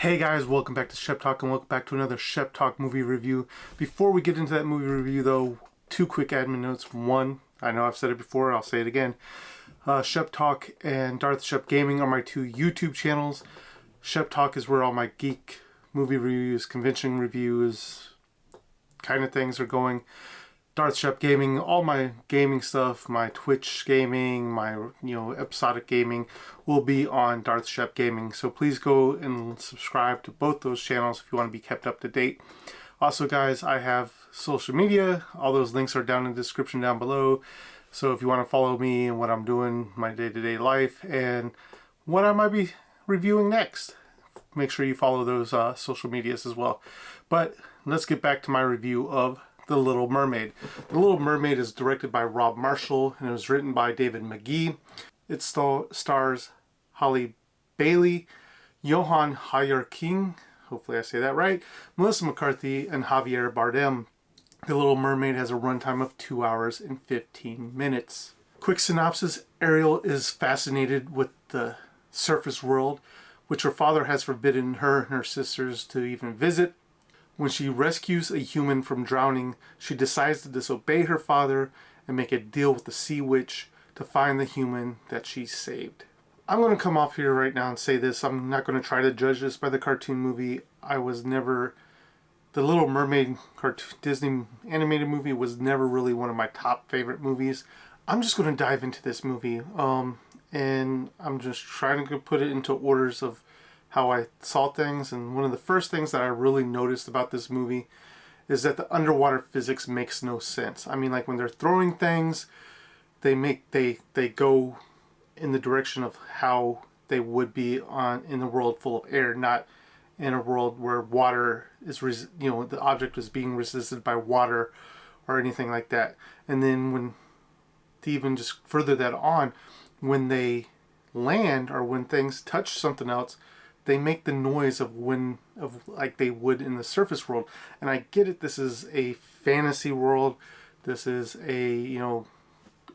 Hey guys, welcome back to Shep Talk and welcome back to another Shep Talk movie review. Before we get into that movie review though, two quick admin notes. One, I know I've said it before, I'll say it again. Shep Talk and Darth Shep Gaming are my two YouTube channels. Shep Talk is where all my geek movie reviews, convention reviews, kind of things are going. Darth Shep Gaming, all my gaming stuff, my Twitch gaming, my episodic gaming will be on Darth Shep Gaming. So please go and subscribe to both those channels if you want to be kept up to date. Also guys, I have social media. All those links are down in the description down below. So if you want to follow me and what I'm doing, my day-to-day life, and what I might be reviewing next, make sure you follow those social medias as well. But let's get back to my review of The Little Mermaid. The Little Mermaid is directed by Rob Marshall and it was written by David McGee. It stars Halle Bailey, Johan King, hopefully I say that right, Melissa McCarthy, and Javier Bardem. The Little Mermaid has a runtime of 2 hours and 15 minutes. Quick synopsis: Ariel is fascinated with the surface world, which her father has forbidden her and her sisters to even visit. When she rescues a human from drowning, she decides to disobey her father and make a deal with the sea witch to find the human that she saved. I'm going to come off here right now and say this. I'm not going to try to judge this by the cartoon movie. The Little Mermaid Disney animated movie was never really one of my top favorite movies. I'm just going to dive into this movie and I'm just trying to put it into orders of how I saw things. And one of the first things that I really noticed about this movie is that the underwater physics makes no sense. I mean, like when they're throwing things, they go in the direction of how they would be in a world full of air, not in a world where water is the object is being resisted by water or anything like that. And then to even just further that on, when they land or when things touch something else, they make the noise of like they would in the surface world. And I get it, this is a fantasy world, this is a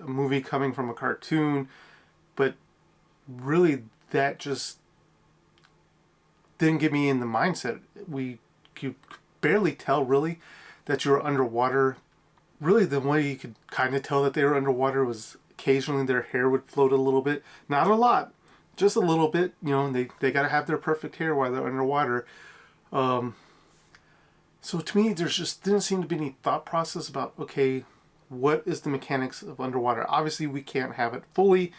a movie coming from a cartoon, but really that just didn't get me in the mindset. You barely tell really that you're underwater. Really the way you could kind of tell that they were underwater was occasionally their hair would float a little bit, not a lot, just a little bit. They got to have their perfect hair while they're underwater. So to me, there just didn't seem to be any thought process about, okay, what is the mechanics of underwater? Obviously, we can't have it fully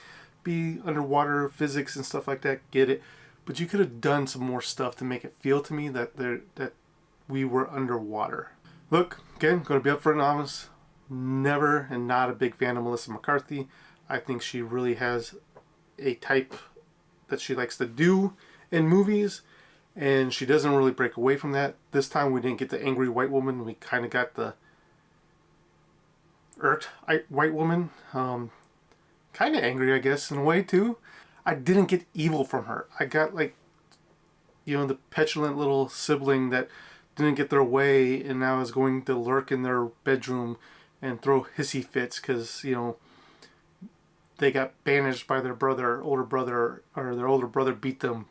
be underwater physics and stuff like that. Get it? But you could have done some more stuff to make it feel to me that we were underwater. Look, again, going to be upfront and honest. Never and not a big fan of Melissa McCarthy. I think she really has a type that she likes to do in movies, and she doesn't really break away from that. This time we didn't get the angry white woman. We kind of got the irked white woman. Kind of angry, I guess, in a way too. I didn't get evil from her. I got like the petulant little sibling that didn't get their way and now is going to lurk in their bedroom and throw hissy fits because they got banished by their older brother, or their older brother beat them.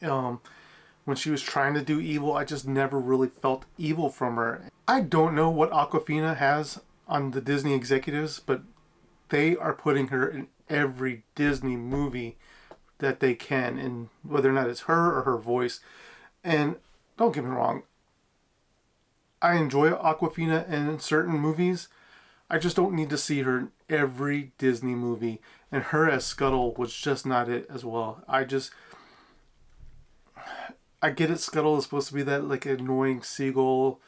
When she was trying to do evil, I just never really felt evil from her. I don't know what Awkwafina has on the Disney executives, but they are putting her in every Disney movie that they can, and whether or not it's her or her voice. And don't get me wrong, I enjoy Awkwafina in certain movies. I just don't need to see her in every Disney movie. And her as Scuttle was just not it as well. I get it, Scuttle is supposed to be that like annoying seagull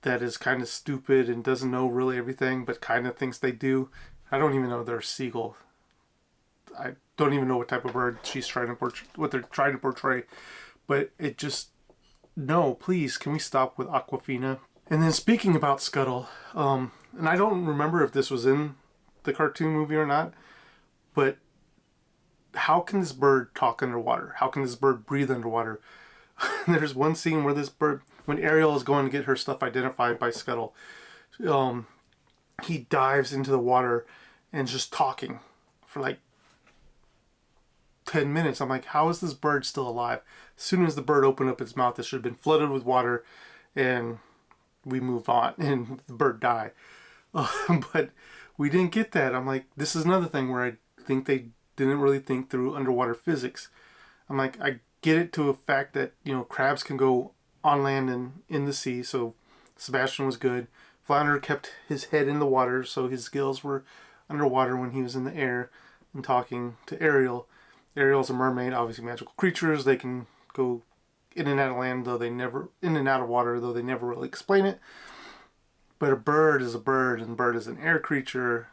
that is kind of stupid and doesn't know really everything, but kind of thinks they do. I don't even know they're a seagull. I don't even know what type of bird what they're trying to portray. But it just, no, please, can we stop with Awkwafina? And then speaking about Scuttle, and I don't remember if this was in the cartoon movie or not, but how can this bird talk underwater? How can this bird breathe underwater? There's one scene where this bird, when Ariel is going to get her stuff identified by Scuttle, he dives into the water and just talking for like 10 minutes. I'm like, how is this bird still alive? As soon as the bird opened up its mouth, it should have been flooded with water, and we move on, and the bird died. But we didn't get that. I'm like, this is another thing where I think they didn't really think through underwater physics. I'm like, I get it to a fact that, you know, crabs can go on land and in the sea, so Sebastian was good. Flounder kept his head in the water, so his skills were underwater when he was in the air and talking to Ariel. Ariel's a mermaid, obviously magical creatures. They can go in and out of land, though they never, in and out of water, though they never really explain it. But a bird is a bird, and a bird is an air creature.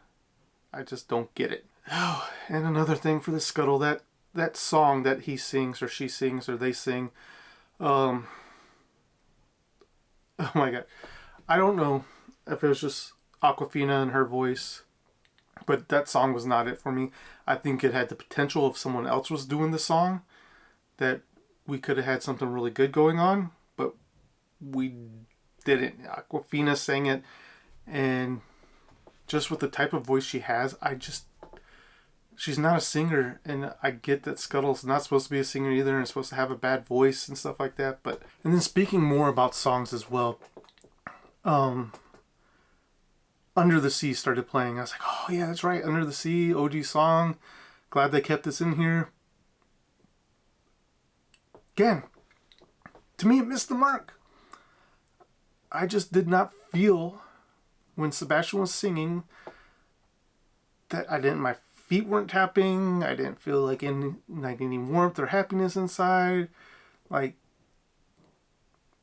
I just don't get it. Oh, and another thing for the Scuttle, that song that he sings, or she sings, or they sing, oh my god. I don't know if it was just Aquafina and her voice, but that song was not it for me. I think it had the potential if someone else was doing the song, that we could have had something really good going on, but we didn't. Aquafina sang it, and just with the type of voice she has, she's not a singer, and I get that Scuttle's not supposed to be a singer either, and is supposed to have a bad voice and stuff like that. But, and then speaking more about songs as well, Under the Sea started playing. I was like, oh yeah, that's right, Under the Sea, OG song. Glad they kept this in here. Again, to me, it missed the mark. I just did not feel when Sebastian was singing that my feet weren't tapping. I didn't feel like any warmth or happiness inside. Like,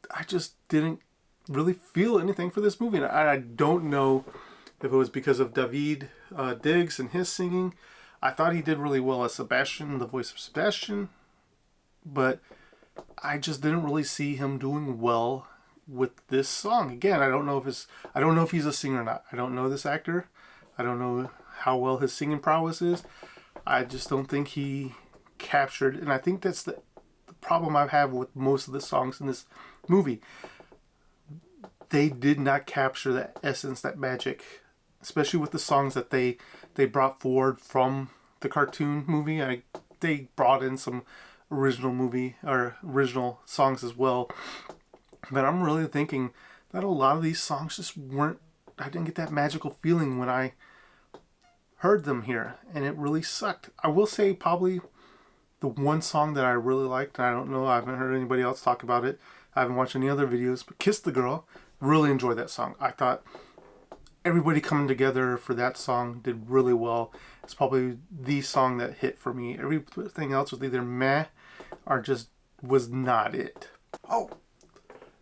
I just didn't really feel anything for this movie. And I don't know if it was because of David Diggs and his singing. I thought he did really well as Sebastian, the voice of Sebastian, but I just didn't really see him doing well with this song. Again, I don't know if he's a singer or not. I don't know this actor. I don't know how well his singing prowess is. I just don't think he captured, and I think that's the problem I have with most of the songs in this movie. They did not capture that essence, that magic, especially with the songs that they brought forward from the cartoon movie. They brought in some original movie or original songs as well, but I'm really thinking that a lot of these songs just weren't, I didn't get that magical feeling when I heard them here, and it really sucked. I will say probably the one song that I really liked, and I don't know, I haven't heard anybody else talk about it, I haven't watched any other videos, but Kiss the Girl, really enjoyed that song. I thought everybody coming together for that song did really well. It's probably the song that hit for me. Everything else was either meh or just was not it. Oh,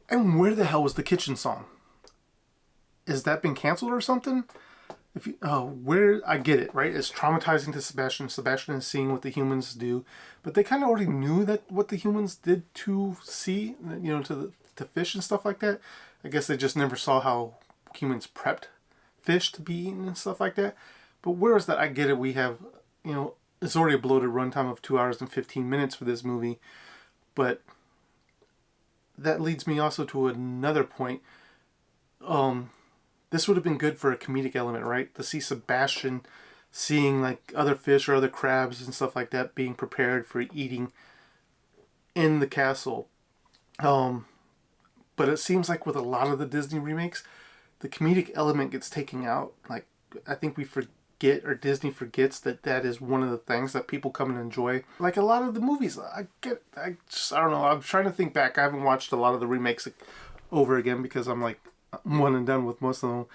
and where the hell was the kitchen song? Has that been canceled or something? I get it, right? It's traumatizing to Sebastian. Sebastian is seeing what the humans do, but they kind of already knew that what the humans did to sea, you know, to fish and stuff like that. I guess they just never saw how humans prepped fish to be eaten and stuff like that. But where is that? I get it. We have, you know, it's already a bloated runtime of 2 hours and 15 minutes for this movie, but that leads me also to another point. This would have been good for a comedic element, right? To see Sebastian seeing like other fish or other crabs and stuff like that being prepared for eating in the castle. But it seems like with a lot of the Disney remakes, the comedic element gets taken out. Like, I think we forget, or Disney forgets, that is one of the things that people come and enjoy. Like a lot of the movies, I don't know, I'm trying to think back. I haven't watched a lot of the remakes over again because I'm like one and done with most of them.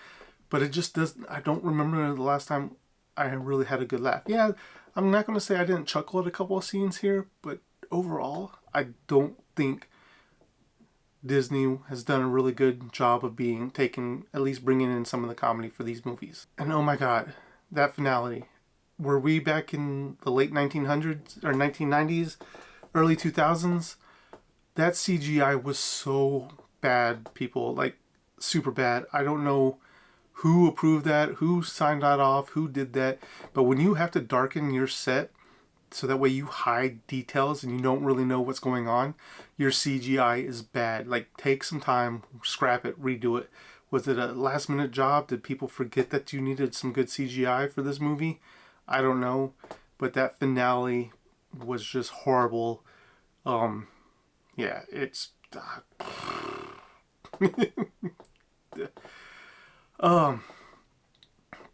But it just doesn't, I don't remember the last time I really had a good laugh. Yeah, I'm not going to say I didn't chuckle at a couple of scenes here, but overall, I don't think Disney has done a really good job of at least bringing in some of the comedy for these movies. And oh my god, that finale. Were we back in the late 1900s or 1990s, early 2000s? That CGI was so bad, people. Like, super bad. I don't know who approved that, who signed that off, who did that. But when you have to darken your set so that way you hide details and you don't really know what's going on, your CGI is bad. Like, take some time, scrap it, redo it. Was it a last minute job? Did people forget that you needed some good CGI for this movie? I don't know. But that finale was just horrible. Yeah, it's but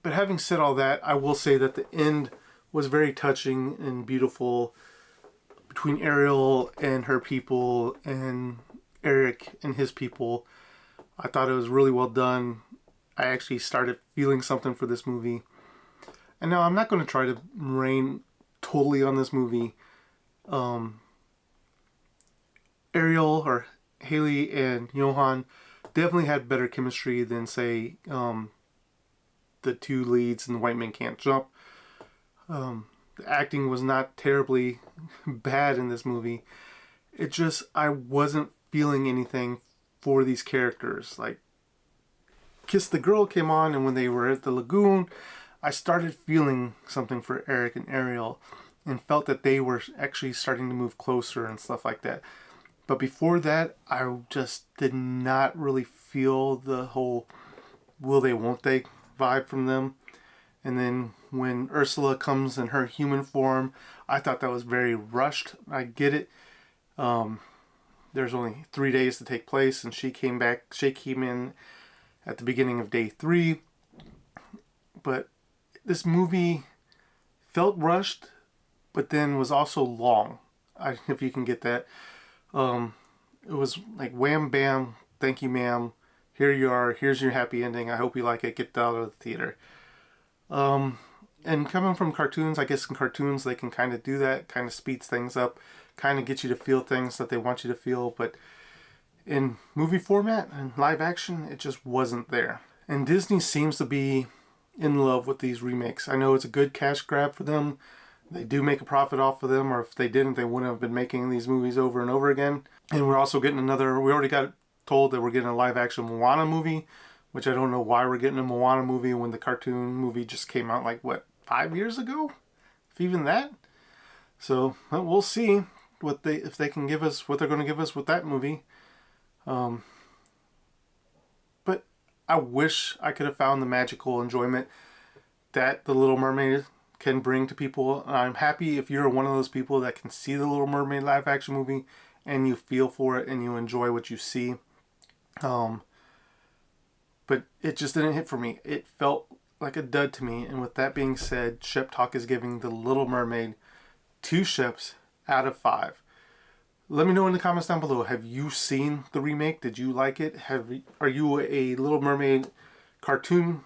having said all that, I will say that the end was very touching and beautiful between Ariel and her people and Eric and his people. I thought it was really well done. I actually started feeling something for this movie. And now I'm not going to try to rain totally on this movie. Ariel or Haley and Johan definitely had better chemistry than, say, the two leads in The White Men Can't Jump. The acting was not terribly bad in this movie. It just, I wasn't feeling anything for these characters. Like, Kiss the Girl came on, and when they were at the lagoon, I started feeling something for Eric and Ariel and felt that they were actually starting to move closer and stuff like that. But before that, I just did not really feel the whole will they, won't they vibe from them. And then when Ursula comes in her human form, I thought that was very rushed. I get it. There's only 3 days to take place, and she came in at the beginning of day 3. But this movie felt rushed, but then was also long. If you can get that. It was like wham bam, thank you ma'am, here you are, here's your happy ending, I hope you like it, get out of the theater. And coming from cartoons, I guess in cartoons they can kind of do that, kind of speeds things up, kind of get you to feel things that they want you to feel, but in movie format and live action, it just wasn't there. And Disney seems to be in love with these remakes. I know it's a good cash grab for them. They do make a profit off of them, or if they didn't, they wouldn't have been making these movies over and over again. And we're also getting we already got told that we're getting a live action Moana movie, which I don't know why we're getting a Moana movie when the cartoon movie just came out like, what, 5 years ago? If even that? So, we'll see if they can give us what they're going to give us with that movie. But I wish I could have found the magical enjoyment that The Little Mermaid can bring to people. I'm happy if you're one of those people that can see The Little Mermaid live action movie and you feel for it and you enjoy what you see. But it just didn't hit for me. It felt like a dud to me. And with that being said, Shep Talk is giving The Little Mermaid 2 Sheps out of 5. Let me know in the comments down below. Have you seen the remake? Did you like it? Are you a Little Mermaid cartoon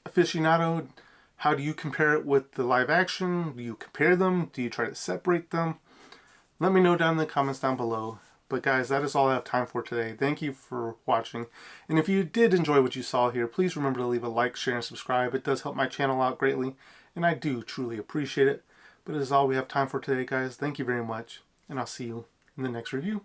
aficionado? How do you compare it with the live action? Do you compare them? Do you try to separate them? Let me know down in the comments down below. But guys, that is all I have time for today. Thank you for watching. And if you did enjoy what you saw here, please remember to leave a like, share, and subscribe. It does help my channel out greatly, and I do truly appreciate it. But it is all we have time for today, guys. Thank you very much, and I'll see you in the next review.